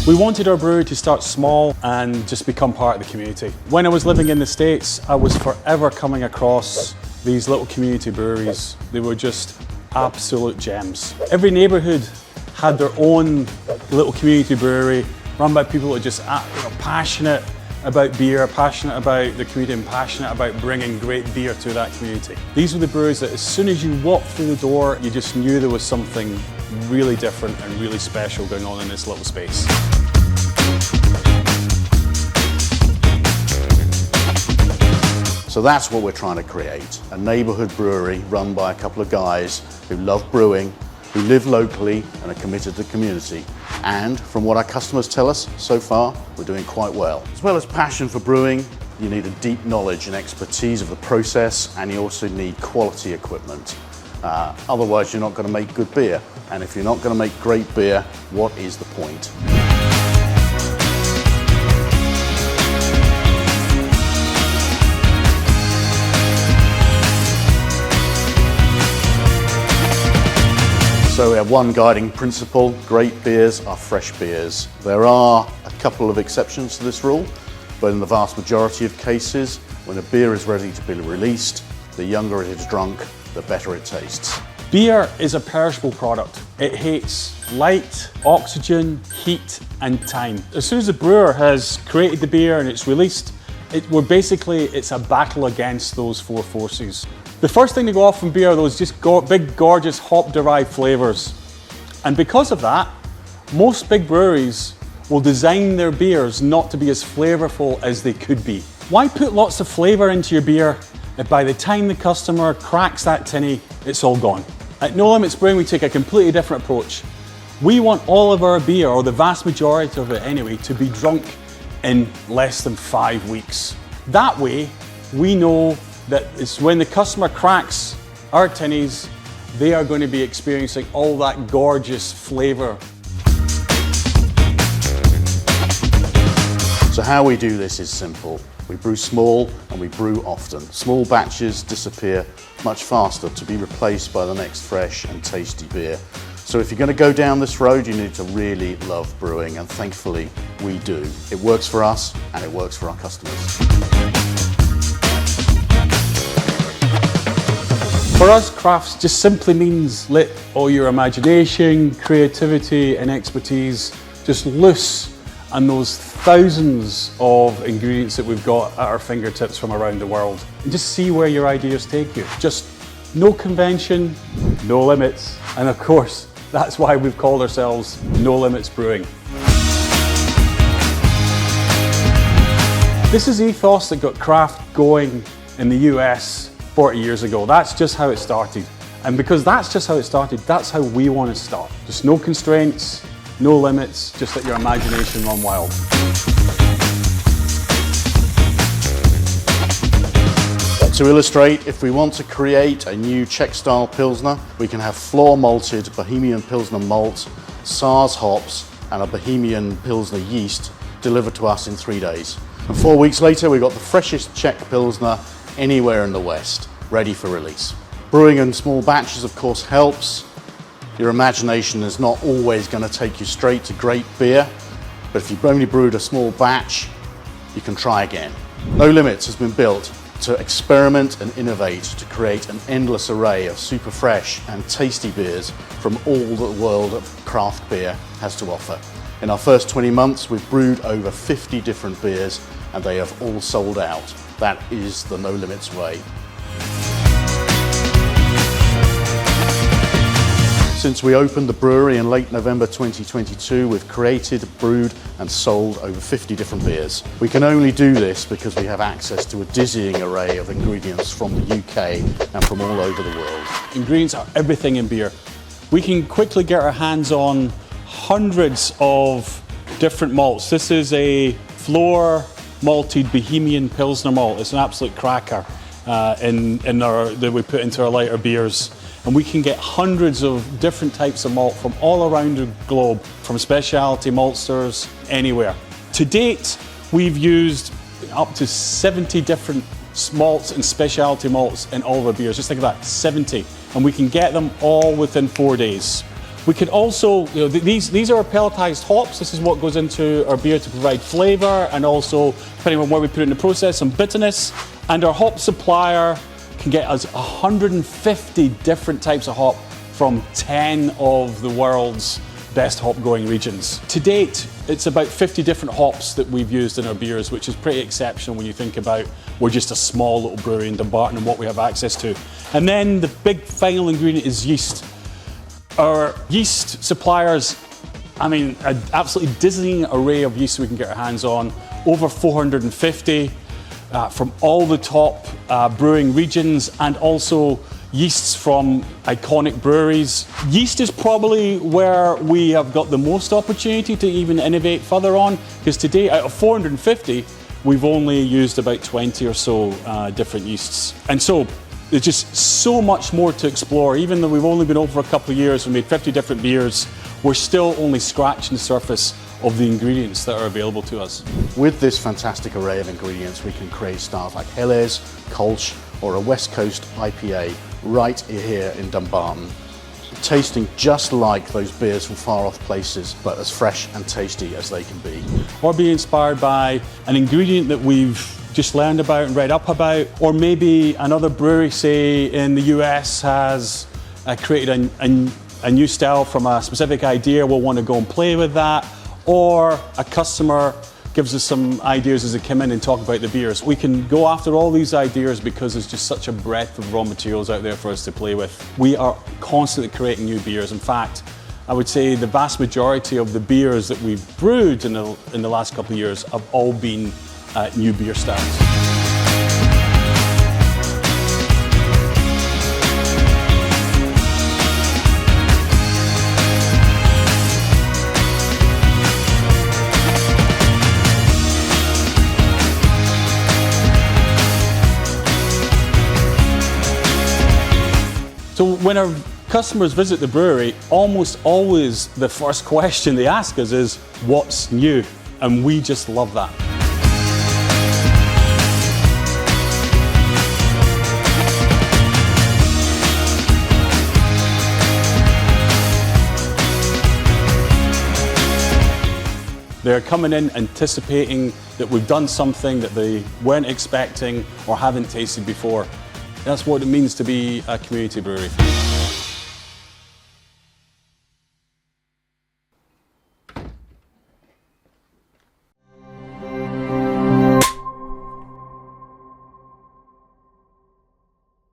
We wanted our brewery to start small and just become part of the community. When I was living in the States, I was forever coming across these little community breweries. They were just absolute gems. Every neighborhood had their own little community brewery run by people who are just passionate about beer, passionate about the community and passionate about bringing great beer to that community. These were the breweries that as soon as you walked through the door, you just knew there was something really different and really special going on in this little space. So that's what we're trying to create, a neighbourhood brewery run by a couple of guys who love brewing, who live locally and are committed to the community. And from what our customers tell us so far, we're doing quite well. As well as passion for brewing, you need a deep knowledge and expertise of the process, and you also need quality equipment. Otherwise, you're not going to make good beer. And if you're not going to make great beer, what is the point? So we have one guiding principle: great beers are fresh beers. There are a couple of exceptions to this rule, but in the vast majority of cases, when a beer is ready to be released, the younger it is drunk, the better it tastes. Beer is a perishable product. It hates light, oxygen, heat, and time. As soon as the brewer has created the beer and it's released, it's a battle against those four forces. The first thing to go off from beer are those just big, gorgeous hop-derived flavors. And because of that, most big breweries will design their beers not to be as flavorful as they could be. Why put lots of flavor into your beer if by the time the customer cracks that tinny, it's all gone? At No Limits Brewing, we take a completely different approach. We want all of our beer, or the vast majority of it anyway, to be drunk in less than 5 weeks. That way, we know that it's when the customer cracks our tinnies, they are going to be experiencing all that gorgeous flavor. So how we do this is simple. We brew small and we brew often. Small batches disappear much faster to be replaced by the next fresh and tasty beer. So if you're going to go down this road, you need to really love brewing, and thankfully we do. It works for us and it works for our customers. For us, crafts just simply means let all your imagination, creativity and expertise just loose on those thousands of ingredients that we've got at our fingertips from around the world, and just see where your ideas take you. Just no convention, no limits, and of course, that's why we've called ourselves No Limits Brewing. This is the ethos that got craft going in the US 40 years ago. That's just how it started. And because that's just how it started, that's how we want to start. Just no constraints, no limits, just let your imagination run wild. To illustrate, if we want to create a new Czech-style Pilsner, we can have floor-malted Bohemian Pilsner malt, Saaz hops, and a Bohemian Pilsner yeast delivered to us in 3 days. And 4 weeks later, we got the freshest Czech Pilsner anywhere in the West, ready for release. Brewing in small batches, of course, helps. Your imagination is not always going to take you straight to great beer, but if you've only brewed a small batch, you can try again. No Limits has been built to experiment and innovate, to create an endless array of super fresh and tasty beers from all that the world of craft beer has to offer. In our first 20 months, we've brewed over 50 different beers, and they have all sold out. That is the No Limits way. Since we opened the brewery in late November 2022, we've created, brewed and sold over 50 different beers. We can only do this because we have access to a dizzying array of ingredients from the UK and from all over the world. Ingredients are everything in beer. We can quickly get our hands on hundreds of different malts. This is a floor malted Bohemian Pilsner malt. It's an absolute cracker that we put into our lighter beers. And we can get hundreds of different types of malt from all around the globe, from specialty maltsters, anywhere. To date, we've used up to 70 different malts and specialty malts in all of our beers. Just think of that, 70. And we can get them all within 4 days. We could also, these are our pelletized hops. This is what goes into our beer to provide flavour and also, depending on where we put it in the process, some bitterness. And our hop supplier can get us 150 different types of hop from 10 of the world's best hop growing regions. To date, it's about 50 different hops that we've used in our beers, which is pretty exceptional when you think about we're just a small little brewery in Dumbarton and what we have access to. And then the big final ingredient is yeast. Our yeast suppliers, an absolutely dizzying array of yeast we can get our hands on, over 450 from all the top brewing regions, and also yeasts from iconic breweries. Yeast is probably where we have got the most opportunity to even innovate further on, because today out of 450, we've only used about 20 or so different yeasts. And so there's just so much more to explore. Even though we've only been open for a couple of years, we made 50 different beers, we're still only scratching the surface of the ingredients that are available to us. With this fantastic array of ingredients, we can create styles like Helles, Kolsch, or a West Coast IPA right here in Dumbarton. Tasting just like those beers from far off places, but as fresh and tasty as they can be. Or be inspired by an ingredient that we've just learned about and read up about, or maybe another brewery, say in the US, has created a new style from a specific idea. We'll want to go and play with that, or a customer gives us some ideas as they come in and talk about the beers. We can go after all these ideas because there's just such a breadth of raw materials out there for us to play with. We are constantly creating new beers. In fact, I would say the vast majority of the beers that we've brewed in the last couple of years have all been new beer styles. So when our customers visit the brewery, almost always the first question they ask us is, what's new? And we just love that. They're coming in anticipating that we've done something that they weren't expecting or haven't tasted before. That's what it means to be a community brewery.